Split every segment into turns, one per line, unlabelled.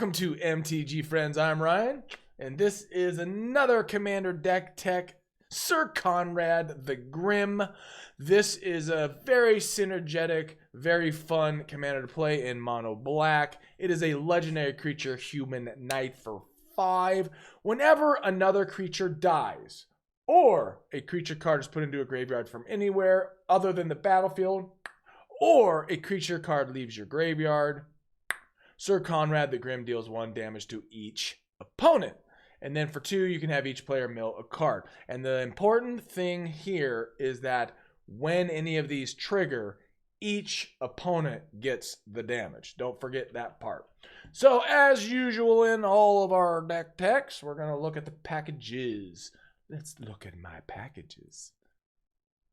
Welcome to MTG Friends. I'm Ryan, and this is another Commander deck tech, Sir Conrad the Grim. This is a very synergetic, very fun commander to play in mono black. It is a legendary creature, human knight for 5. Whenever another creature dies, or a creature card is put into a graveyard from anywhere other than the battlefield, or a creature card leaves your graveyard, Sir Conrad the Grim deals 1 damage to each opponent. And then for 2, you can have each player mill a card. And the important thing here is that when any of these trigger, each opponent gets the damage. Don't forget that part. So as usual in all of our deck techs, we're going to look at the packages. Let's look at my packages.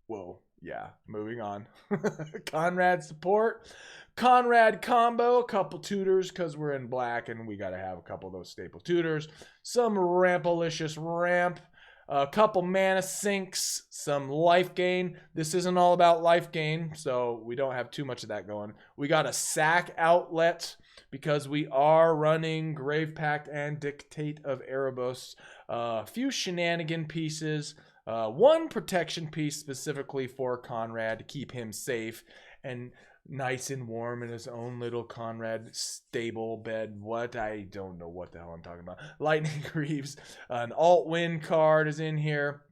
Whoa, yeah, moving on. Conrad support. Conrad combo, a couple tutors because we're in black and we got to have a couple of those staple tutors. Some jank-o-licious ramp, a couple mana sinks, some life gain. This isn't all about life gain, so we don't have too much of that going. We got a sack outlet because we are running Grave Pact and Dictate of Erebos. A few shenanigan pieces, 1 protection piece specifically for Conrad to keep him safe and nice and warm in his own little Conrad stable bed. What? I don't know what the hell I'm talking about. Lightning Greaves. An alt-win card is in here.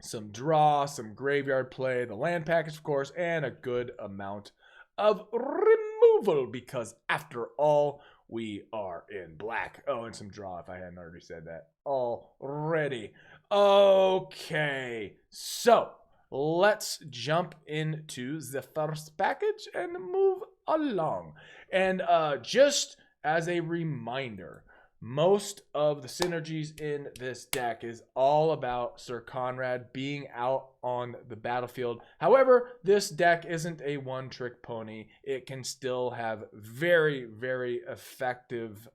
Some draw, some graveyard play, the land package, of course, and a good amount of removal because, after all, we are in black. Oh, and some draw if I hadn't already said that already. Okay, so let's jump into the first package and move along. And just as a reminder, most of the synergies in this deck is all about Sir Conrad being out on the battlefield. However, this deck isn't a one-trick pony. It can still have very, very effective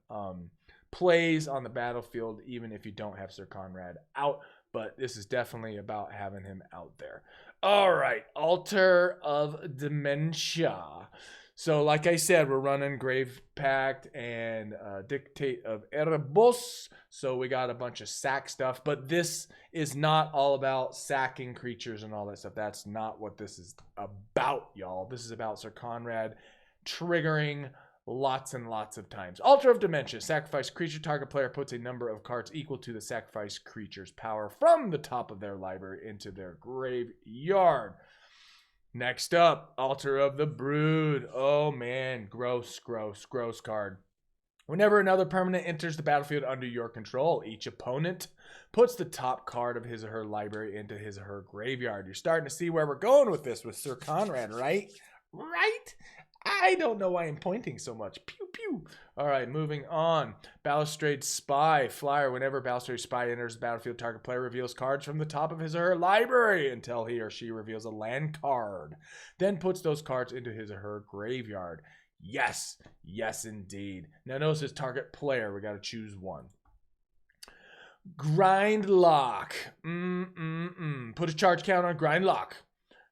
plays on the battlefield, even if you don't have Sir Conrad out. But this is definitely about having him out there. All right, Altar of Dementia. So like I said, we're running Grave Pact and Dictate of Erebos. So we got a bunch of sack stuff. But this is not all about sacking creatures and all that stuff. That's not what this is about, y'all. This is about Sir Conrad triggering lots and lots of times. Altar of Dementia. Sacrifice creature. Target player puts a number of cards equal to the sacrifice creature's power from the top of their library into their graveyard. Next up, Altar of the Brood. Oh man, gross, gross, gross card. Whenever another permanent enters the battlefield under your control, each opponent puts the top card of his or her library into his or her graveyard. You're starting to see where we're going with this with Sir Conrad, right? Right? I don't know why I'm pointing so much. Pew, pew. All right, moving on. Balustrade Spy. Flyer. Whenever Balustrade Spy enters the battlefield, target player reveals cards from the top of his or her library until he or she reveals a land card. Then puts those cards into his or her graveyard. Yes. Yes, indeed. Now notice his target player. We got to choose one. Grind Lock. Put a charge count on Grind Lock.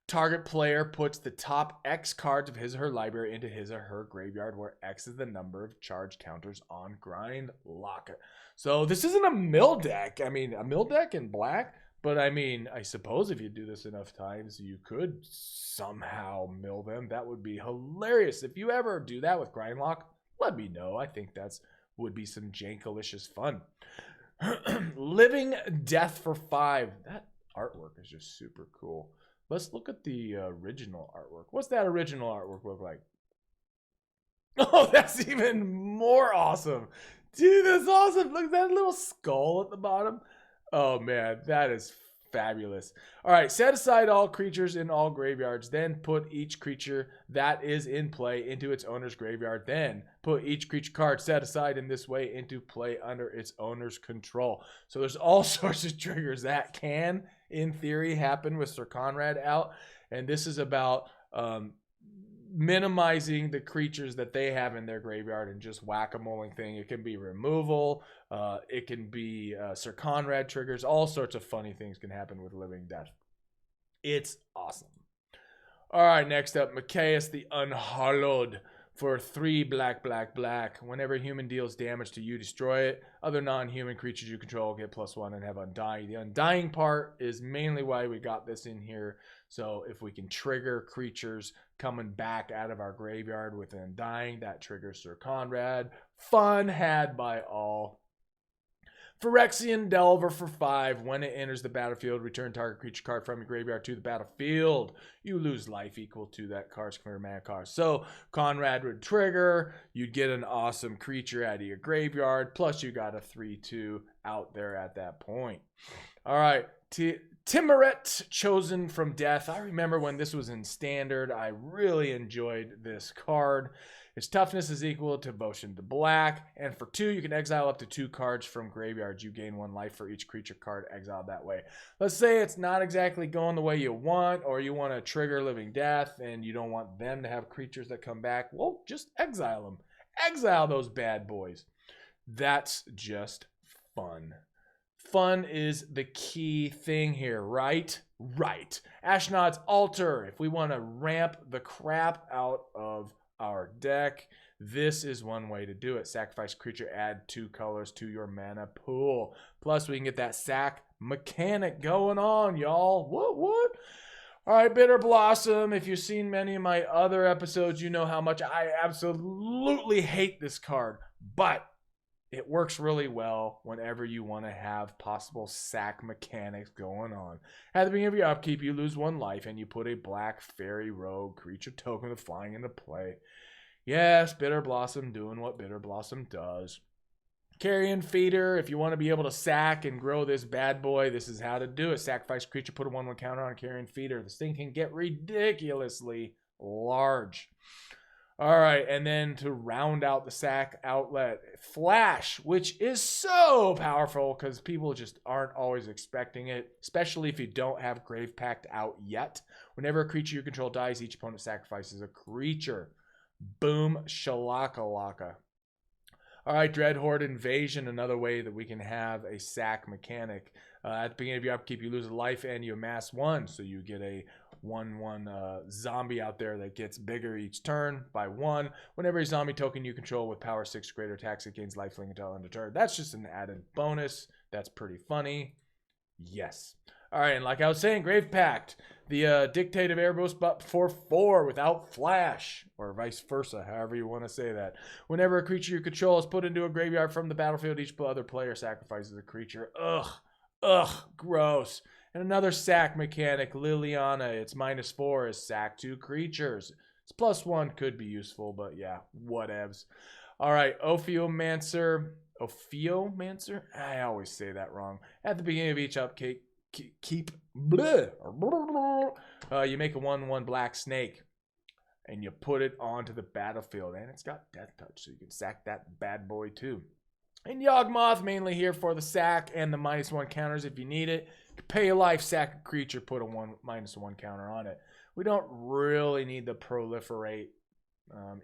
Target player puts the top X cards of his or her library into his or her graveyard, where X is the number of charge counters on Grind Lock. So this isn't a mill deck. I mean, a mill deck in black, but I mean, I suppose if you do this enough times, you could somehow mill them. That would be hilarious. If you ever do that with Grind Lock, let me know. I think that's would be some jank-o-licious fun. Living Death for 5. That artwork is just super cool. Let's look at the original artwork. What's that original artwork look like? Oh, that's even more awesome. Dude, that's awesome. Look at that little skull at the bottom. Oh, man, that is fabulous. All right, set aside all creatures in all graveyards. Then put each creature that is in play into its owner's graveyard. Then put each creature card set aside in this way into play under its owner's control. So there's all sorts of triggers that can, in theory, happen with Sir Conrad out. And this is about minimizing the creatures that they have in their graveyard and just whack-a-moling thing. It can be removal. It can be Sir Conrad triggers. All sorts of funny things can happen with Living Death. It's awesome. All right, next up, Machias the Unhallowed. For 3 black, black, black. Whenever a human deals damage to you, destroy it. Other non-human creatures you control get +1 and have Undying. The Undying part is mainly why we got this in here. So if we can trigger creatures coming back out of our graveyard with Undying, that triggers Sir Conrad. Fun had by all. Phyrexian Delver for 5. When it enters the battlefield, return target creature card from your graveyard to the battlefield. You lose life equal to that card's converted mana cost. So Conrad would trigger. You'd get an awesome creature out of your graveyard. Plus you got a 3/2 out there at that point. All right. Timuret, Chosen from Death. I remember when this was in Standard. I really enjoyed this card. Its toughness is equal to Devotion to Black. And for 2, you can exile up to 2 cards from graveyards. You gain 1 life for each creature card exiled that way. Let's say it's not exactly going the way you want, or you want to trigger Living Death and you don't want them to have creatures that come back. Well, just exile them. Exile those bad boys. That's just fun. Fun is the key thing here, right? Right. Ashnod's Altar. If we want to ramp the crap out of our deck, this is one way to do it. Sacrifice creature, add 2 colors to your mana pool. Plus, we can get that sack mechanic going on, y'all. What? All right, Bitter Blossom. If you've seen many of my other episodes, you know how much I absolutely hate this card. But it works really well whenever you want to have possible sack mechanics going on. At the beginning of your upkeep, you lose 1 life, and you put a black fairy rogue creature token of flying into play. Yes, Bitter Blossom doing what Bitter Blossom does. Carrion Feeder. If you want to be able to sack and grow this bad boy, this is how to do it. Sacrifice creature, put a 1/1 counter on Carrion Feeder. This thing can get ridiculously large. All right, and then to round out the sack outlet, Flash, which is so powerful because people just aren't always expecting it, especially if you don't have Grave Pact out yet. Whenever a creature you control dies, each opponent sacrifices a creature. Boom, shalakalaka. All right, Dreadhorde Invasion, another way that we can have a sack mechanic. At the beginning of your upkeep, you lose a life and you amass 1, so you get a 1/1 zombie out there that gets bigger each turn by 1. Whenever a zombie token you control with power 6 greater attacks, it gains lifelink until end of turn. That's just an added bonus. That's pretty funny. Yes. All right, and like I was saying, Grave Pact, the Dictative Erebos, but for 4 without Flash, or vice versa, however you want to say that. Whenever a creature you control is put into a graveyard from the battlefield, each other player sacrifices a creature. Ugh, gross. And another sack mechanic, Liliana. It's -4 is sack 2 creatures. It's +1, could be useful, but yeah, whatevs. All right, Ophiomancer. I always say that wrong. At the beginning of each upkeep, you make a 1/1 black snake and you put it onto the battlefield, and it's got Death Touch, so you can sack that bad boy too. And Yawgmoth, mainly here for the sack and the -1 counters if you need it. You can pay a life, sack a creature, put a -1 counter on it. We don't really need to proliferate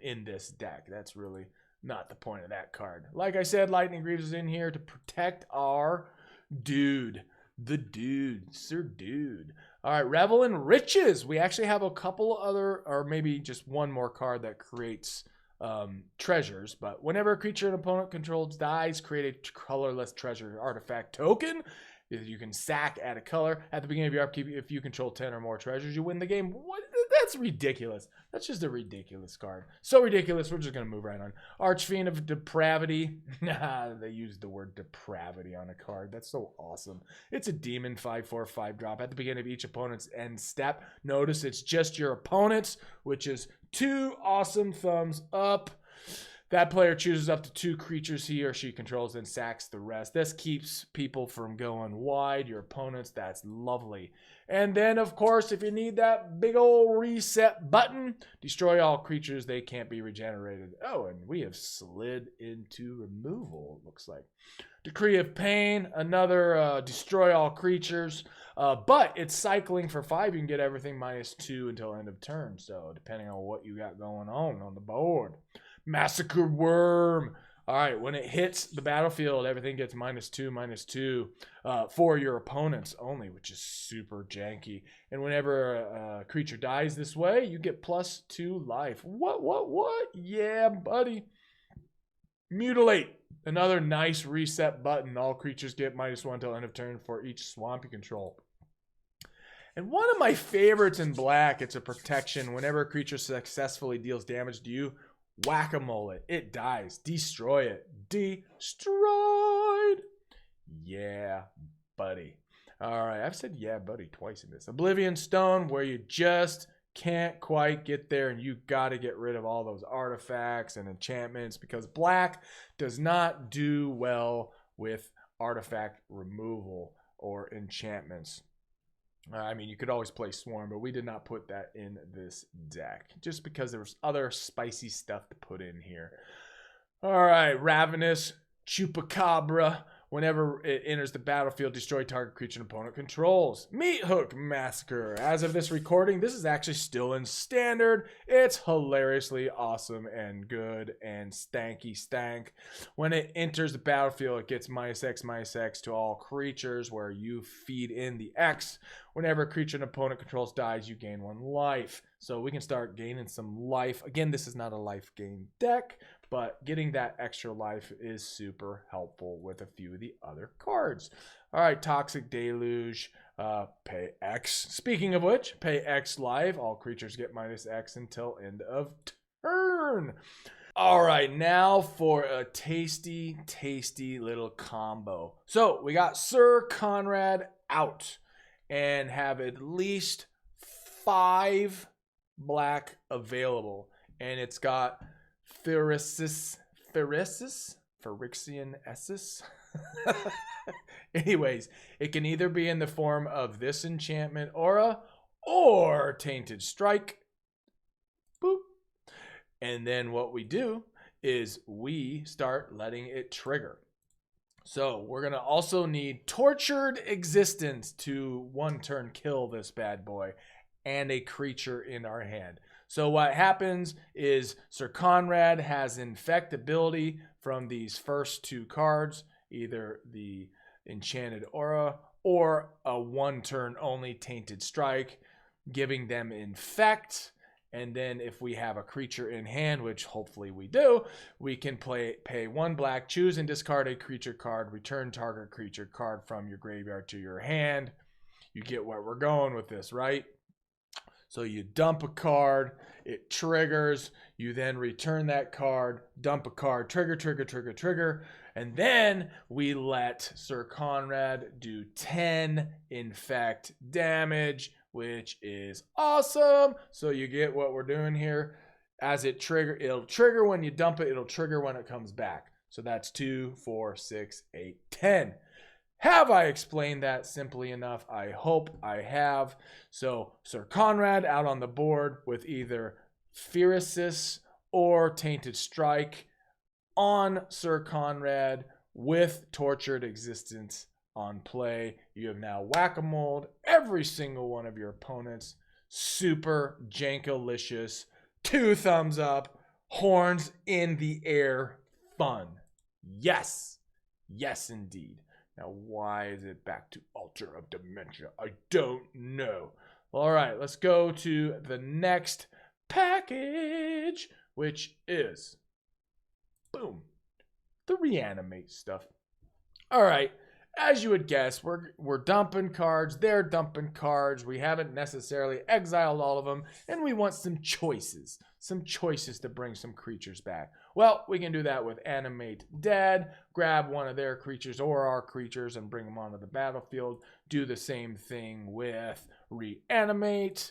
in this deck. That's really not the point of that card. Like I said, Lightning Greaves is in here to protect our dude. The dude, Sir Dude. All right, Revel in Riches. We actually have a couple other, or maybe just one more card that creates treasures. But whenever a creature an opponent controls dies, create a colorless treasure artifact token. You can sack, add a color. At the beginning of your upkeep, if you control 10 or more treasures, you win the game. What? That's ridiculous. That's just a ridiculous card. So ridiculous, we're just going to move right on. Archfiend of Depravity. They used the word depravity on a card. That's so awesome. It's a demon 5/4 5-drop. At the beginning of each opponent's end step, notice it's just your opponent's, which is 2 awesome thumbs up. That player chooses up to 2 creatures he or she controls, then sacks the rest. This keeps people from going wide. Your opponents, that's lovely. And then, of course, if you need that big old reset button, destroy all creatures. They can't be regenerated. Oh, and we have slid into removal, it looks like. Decree of Pain, another destroy all creatures. But it's cycling for 5. You can get everything -2 until end of turn. So depending on what you got going on the board. Massacre Worm. All right, when it hits the battlefield, everything gets -2/-2 for your opponents only, which is super janky. And whenever a creature dies this way, you get +2 life. What? Yeah, buddy. Mutilate. Another nice reset button. All creatures get -1 until end of turn for each swamp you control. And one of my favorites in black, it's a protection. Whenever a creature successfully deals damage to you, whack-a-mole it. It dies. Destroy it. Destroyed. Yeah, buddy. All right, I've said yeah, buddy twice in this. Oblivion Stone, where you just can't quite get there, and you got to get rid of all those artifacts and enchantments because black does not do well with artifact removal or enchantments. I mean, you could always play Swarm, but we did not put that in this deck just because there was other spicy stuff to put in here. All right, Ravenous Chupacabra. Whenever it enters the battlefield, destroy target creature and opponent controls. Meat Hook Massacre. As of this recording, this is actually still in standard. It's hilariously awesome and good and stanky stank. When it enters the battlefield, it gets -X/-X to all creatures where you feed in the X. Whenever a creature and opponent controls dies, you gain 1 life. So we can start gaining some life. Again, this is not a life gain deck, but getting that extra life is super helpful with a few of the other cards. All right, Toxic Deluge, pay X. Speaking of which, pay X life. All creatures get -X until end of turn. All right, now for a tasty, tasty little combo. So we got Sir Conrad out and have at least 5 black available. And it's got Phyrexian Essus. Anyways, it can either be in the form of this enchantment aura or Tainted Strike. Boop. And then what we do is we start letting it trigger. So we're going to also need Tortured Existence to 1-turn kill this bad boy and a creature in our hand. So what happens is Sir Conrad has Infect ability from these first 2 cards, either the Enchanted Aura or a 1-turn only Tainted Strike, giving them Infect. And then if we have a creature in hand, which hopefully we do, we can pay 1 black, choose and discard a creature card, return target creature card from your graveyard to your hand. You get where we're going with this, right? So you dump a card, it triggers, you then return that card, dump a card, trigger, and then we let Sir Conrad do 10 infect damage, which is awesome. So you get what we're doing here. As it it'll trigger when you dump it, it'll trigger when it comes back. So that's 2, 4, 6, 8, 10. Have I explained that simply enough? I hope I have. So Sir Conrad out on the board with either Phyrexian or Tainted Strike on Sir Conrad with Tortured Existence on play. You have now whack-a-moled every single one of your opponents. Super jank-o-licious. 2 thumbs up. Horns in the air. Fun. Yes. Yes, indeed. Now, why is it back to Altar of Dementia? I don't know. All right, let's go to the next package, which is, boom, the Reanimate stuff. All right, as you would guess, we're dumping cards. They're dumping cards. We haven't necessarily exiled all of them, and we want some choices to bring some creatures back. Well, we can do that with Animate Dead, grab one of their creatures or our creatures and bring them onto the battlefield. Do the same thing with Reanimate.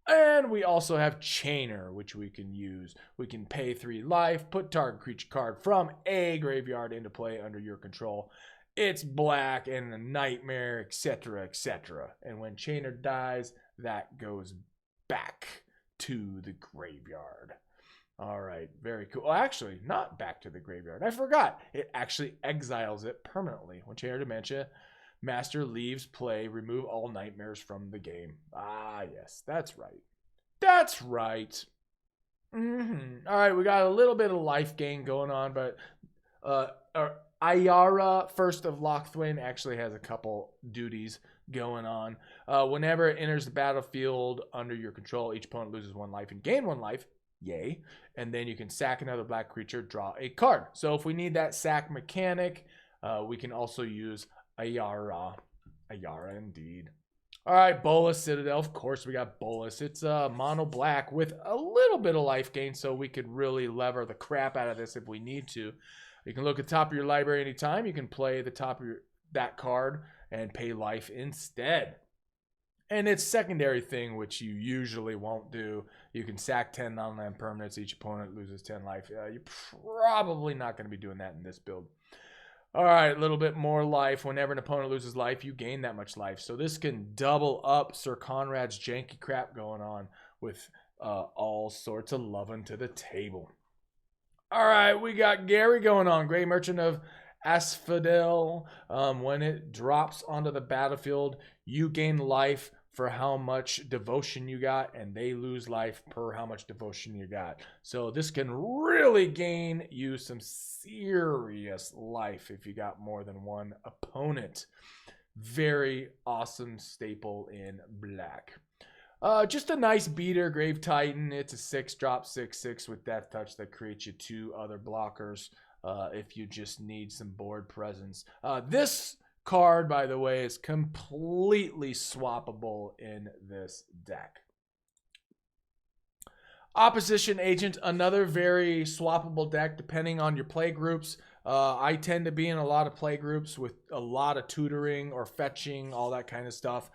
And we also have Chainer, which we can use. We can pay 3 life, put target creature card from a graveyard into play under your control. It's black and a nightmare, etc., etc. And when Chainer dies, that goes back to the graveyard. All right, very cool. Well, actually, not back to the graveyard. I forgot. It actually exiles it permanently. When Chainer Dementia Master leaves play, remove all nightmares from the game. Ah, yes, that's right. That's right. All right, we got a little bit of life gain going on, but Ayara, First of Locthwain, actually has a couple duties going on. Whenever it enters the battlefield under your control, each opponent loses 1 life and gain 1 life. Yay. And then you can sack another black creature, draw a card. So if we need that sack mechanic, we can also use Ayara. Ayara indeed. All right, Bolas Citadel. Of course, we got Bolas. It's mono black with a little bit of life gain, so we could really lever the crap out of this if we need to. You can look at the top of your library anytime. You can play the top of that card and pay life instead. And its secondary thing, which you usually won't do, you can sack 10 non-land permanents. Each opponent loses 10 life. You're probably not going to be doing that in this build. All right, a little bit more life. Whenever an opponent loses life, you gain that much life. So this can double up Sir Conrad's janky crap going on with all sorts of loving to the table. All right, we got Gary going on. Great Merchant of Asphodel. When it drops onto the battlefield, you gain life for how much devotion you got, and they lose life per how much devotion you got. So this can really gain you some serious life if you got more than 1 opponent. Very awesome staple in black. Just a nice beater, Grave Titan. It's a 6-drop 6/6 with Death Touch that creates you 2 other blockers if you just need some board presence. This card, by the way, is completely swappable in this deck. Opposition Agent, another very swappable deck depending on your play groups. I tend to be in a lot of play groups with a lot of tutoring or fetching, all that kind of stuff.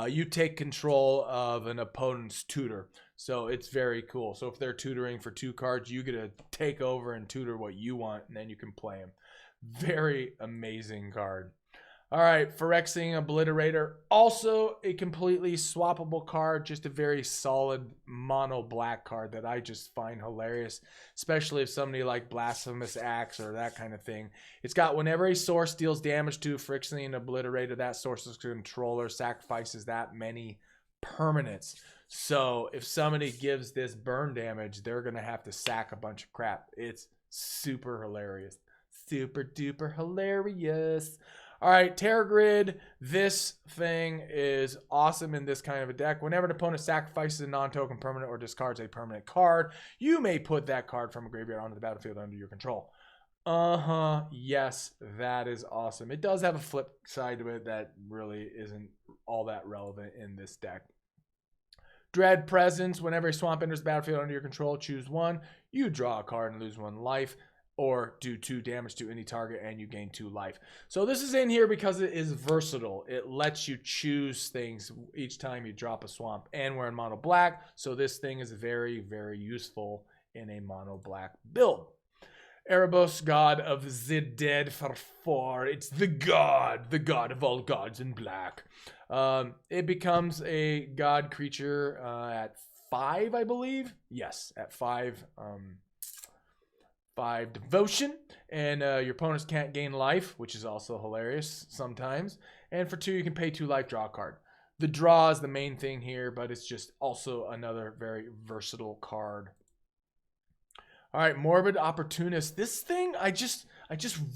You take control of an opponent's tutor. So it's very cool. So if they're tutoring for 2 cards, you get to take over and tutor what you want, and then you can play them. Very amazing card. All right, Phyrexian Obliterator, also a completely swappable card, just a very solid mono black card that I just find hilarious, especially if somebody like Blasphemous Axe or that kind of thing. It's got whenever a source deals damage to Phyrexian Obliterator, that source's controller sacrifices that many permanents. So if somebody gives this burn damage, they're going to have to sack a bunch of crap. It's super hilarious. Super duper hilarious. All right, Terror Grid. This thing is awesome in this kind of a deck. Whenever an opponent sacrifices a non-token permanent or discards a permanent card, you may put that card from a graveyard onto the battlefield under your control. Yes, that is awesome. It does have a flip side to it that really isn't all that relevant in this deck. Dread Presence. Whenever a swamp enters the battlefield under your control, choose 1. You draw a card and lose 1 life. Or do 2 damage to any target and you gain 2 life. So this is in here because it is versatile. It lets you choose things each time you drop a swamp. And we're in mono black, so this thing is very, very useful in a mono black build. Erebos, God of the Dead for 4. It's the god of all gods in black. It becomes a god creature at 5, I believe. Yes, at 5. 5 devotion, and your opponents can't gain life, which is also hilarious sometimes. And for 2, you can pay 2 life, draw a card. The draw is the main thing here, but it's just also another very versatile card. All right, Morbid Opportunist. This thing, I just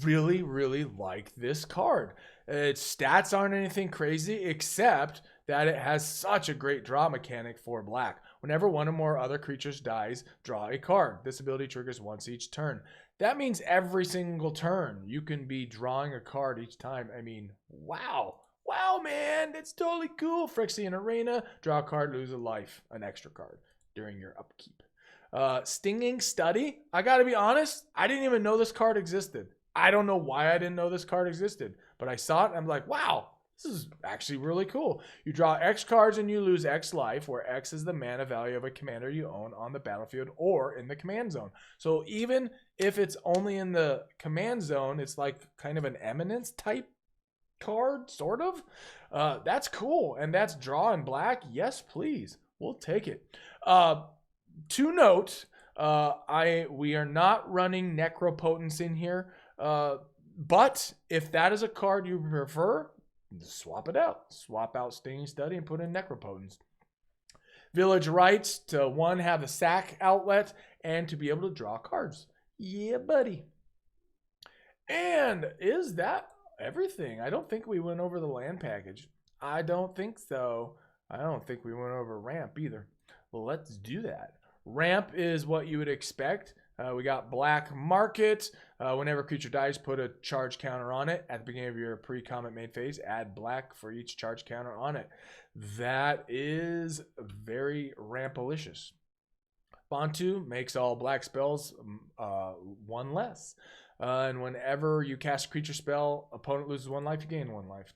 really, really like this card. Its stats aren't anything crazy, except that it has such a great draw mechanic for black. Whenever 1 or more other creatures dies, draw a card. This ability triggers once each turn. That means every single turn you can be drawing a card each time. I mean, wow. Wow, man, that's totally cool. Phyrexian Arena, draw a card, lose a life, an extra card during your upkeep. Stinging Study. I gotta be honest, I didn't even know this card existed. I don't know why I didn't know this card existed, but I saw it and I'm like, wow. This is actually really cool. You draw X cards and you lose X life, where X is the mana value of a commander you own on the battlefield or in the command zone. So even if it's only in the command zone, it's like kind of an eminence type card, sort of. That's cool. And that's draw in black. Yes, please. We'll take it. To note, we are not running Necropotence in here. But if that is a card you prefer, swap it out. Swap out Stinging Study and put in Necropotence. Village Rites to 1, have a sack outlet and to be able to draw cards. Yeah, buddy. And is that everything? I don't think we went over the land package. I don't think so. I don't think we went over ramp either. Well, let's do that. Ramp is what you would expect. We got black market. Whenever a creature dies, put a charge counter on it. At the beginning of your pre-comment main phase, add black for each charge counter on it. That is very ramp-alicious. Bantu makes all black spells one less. And whenever you cast a creature spell, opponent loses 1 life, you gain 1 life.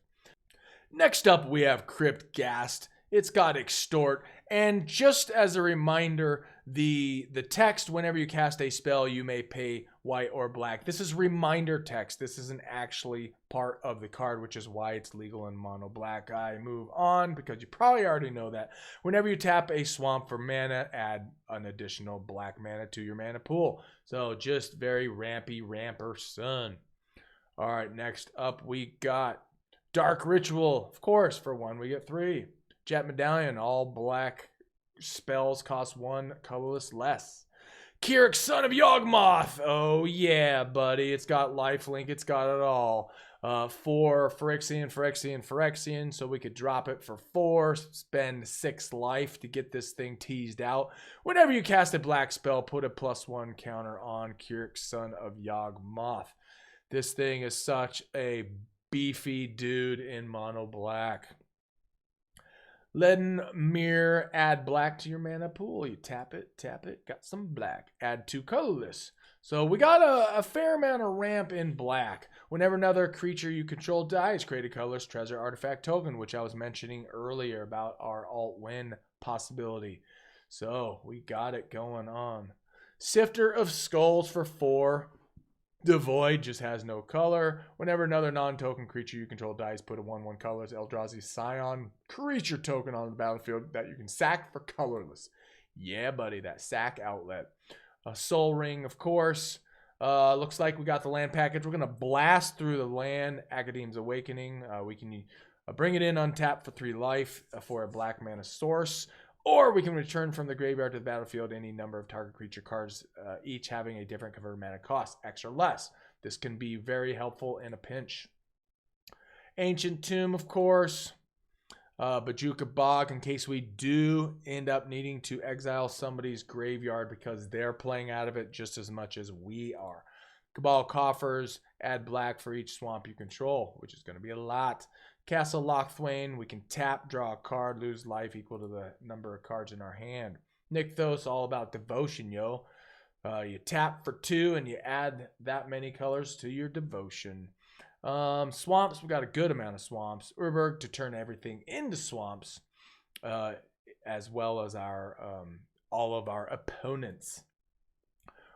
Next up, we have Crypt Ghast. It's got Extort. And just as a reminder, the text, whenever you cast a spell, you may pay white or black. This is reminder text. This isn't actually part of the card, which is why it's legal in mono black. I move on because you probably already know that. Whenever you tap a swamp for mana, add an additional black mana to your mana pool. So just very rampy ramper son. All right, next up we got Dark Ritual. Of course, for 1 we get 3. Jet Medallion, all black spells cost 1 colorless less. Kyrix, Son of Yawgmoth. Oh yeah, buddy. It's got lifelink. It's got it all. 4 Phyrexian. So we could drop it for 4. Spend 6 life to get this thing teased out. Whenever you cast a black spell, put a +1 counter on Kyrix, Son of Yawgmoth. This thing is such a beefy dude in mono black. Leaden Mirror, add black to your mana pool. You tap it, got some black. Add 2 colorless. So we got a fair amount of ramp in black. Whenever another creature you control dies, create a colorless treasure artifact token, which I was mentioning earlier about our alt-win possibility. So we got it going on. Sifter of Skulls for 4. The Void just has no color. Whenever another non-token creature you control dies, put a 1/1 colorless Eldrazi Scion creature token on the battlefield that you can sack for colorless. Yeah, buddy, that sack outlet. A Soul Ring, of course. Looks like we got the land package. We're going to blast through the land. Academ's Awakening. We can bring it in untapped for 3 life for a black mana source. Or we can return from the graveyard to the battlefield any number of target creature cards, each having a different converted mana cost, X or less. This can be very helpful in a pinch. Ancient Tomb, of course. Bajuka Bog, in case we do end up needing to exile somebody's graveyard because they're playing out of it just as much as we are. Cabal Coffers, add black for each swamp you control, which is going to be a lot. Castle Lochthwain, we can tap, draw a card, lose life equal to the number of cards in our hand. Nykthos, all about devotion, yo. You tap for 2 and you add that many colors to your devotion. Swamps, we got a good amount of swamps. Urberg to turn everything into swamps, as well as our all of our opponents.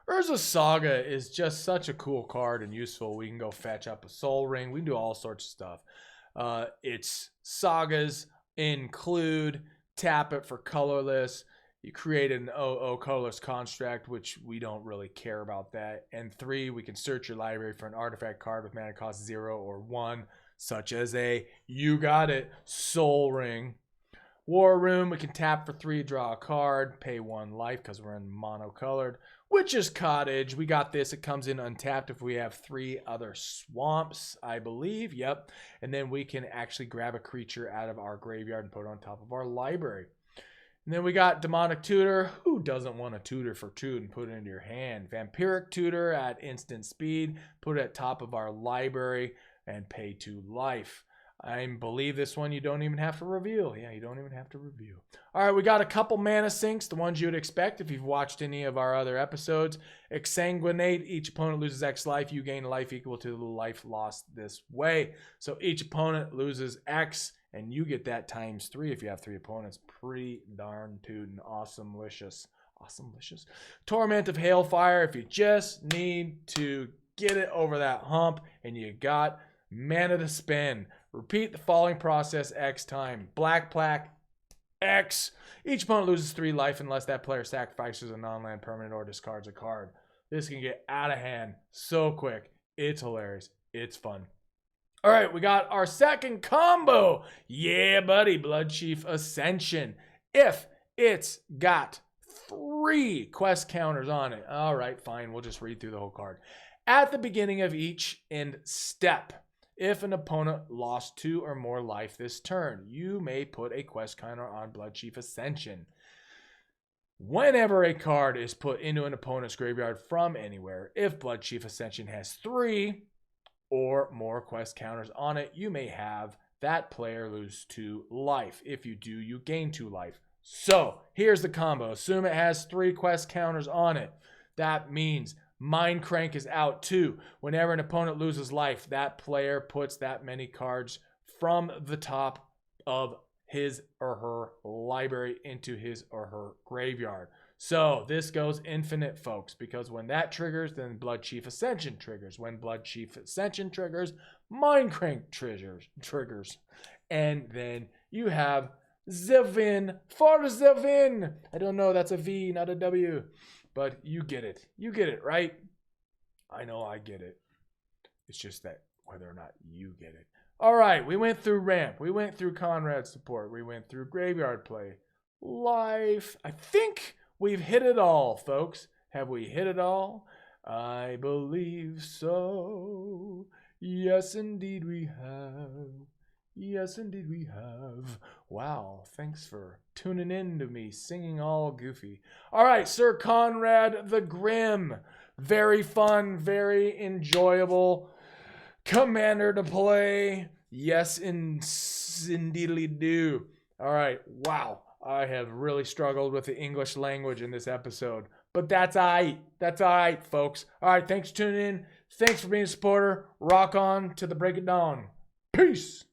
Urza Saga is just such a cool card and useful. We can go fetch up a Soul Ring. We can do all sorts of stuff. Its sagas include tap it for colorless. You create an colorless construct, which we don't really care about that. And 3, we can search your library for an artifact card with mana cost 0 or 1, such as a, you got it, Soul Ring. War Room, we can tap for 3, draw a card, pay 1 life because we're in monocolored. Witch's Cottage, we got this. It comes in untapped if we have 3 other swamps, I believe. Yep. And then we can actually grab a creature out of our graveyard and put it on top of our library. And then we got Demonic Tutor. Who doesn't want a tutor for 2 and put it into your hand? Vampiric Tutor at instant speed. Put it at top of our library and pay 2 life. I believe this one you don't even have to reveal. Yeah, you don't even have to reveal. All right, we got a couple mana sinks, the ones you would expect if you've watched any of our other episodes. Exsanguinate, each opponent loses X life. You gain life equal to the life lost this way. So each opponent loses X, and you get that times 3 if you have 3 opponents. Pretty darn tootin' awesomelicious. Awesomelicious. Torment of Hailfire, if you just need to get it over that hump, and you got mana to spend. Repeat the following process X time. Black plaque X. Each opponent loses 3 life unless that player sacrifices a non-land permanent or discards a card. This can get out of hand so quick. It's hilarious. It's fun. All right, we got our second combo. Yeah, buddy. Bloodchief Ascension. If it's got 3 quest counters on it. All right, fine. We'll just read through the whole card. at the beginning of each end step. If an opponent lost 2 or more life this turn, you may put a quest counter on Bloodchief Ascension. Whenever a card is put into an opponent's graveyard from anywhere, if Bloodchief Ascension has 3 or more quest counters on it, you may have that player lose 2 life. If you do, you gain 2 life. So here's the combo. Assume it has 3 quest counters on it. That means Mind Crank is out too. Whenever an opponent loses life, that player puts that many cards from the top of his or her library into his or her graveyard. So this goes infinite, folks, because when that triggers, then Bloodchief Ascension triggers. When Bloodchief Ascension triggers, Mind Crank triggers. And then you have the win for the win. I don't know, that's a V, not a W. But you get it. You get it, right? I know I get it. It's just that whether or not you get it. All right, we went through ramp. We went through Conrad's support. We went through graveyard play. Life. I think we've hit it all, folks. Have we hit it all? I believe so. Yes, indeed we have. Yes, indeed we have. Wow, thanks for tuning in to me singing all goofy. All right, Sir Conrad the Grim. Very fun, very enjoyable commander to play. Yes, indeedly do. All right, wow. I have really struggled with the English language in this episode. But that's all right. That's all right, folks. All right, thanks for tuning in. Thanks for being a supporter. Rock on to the break of dawn. Peace.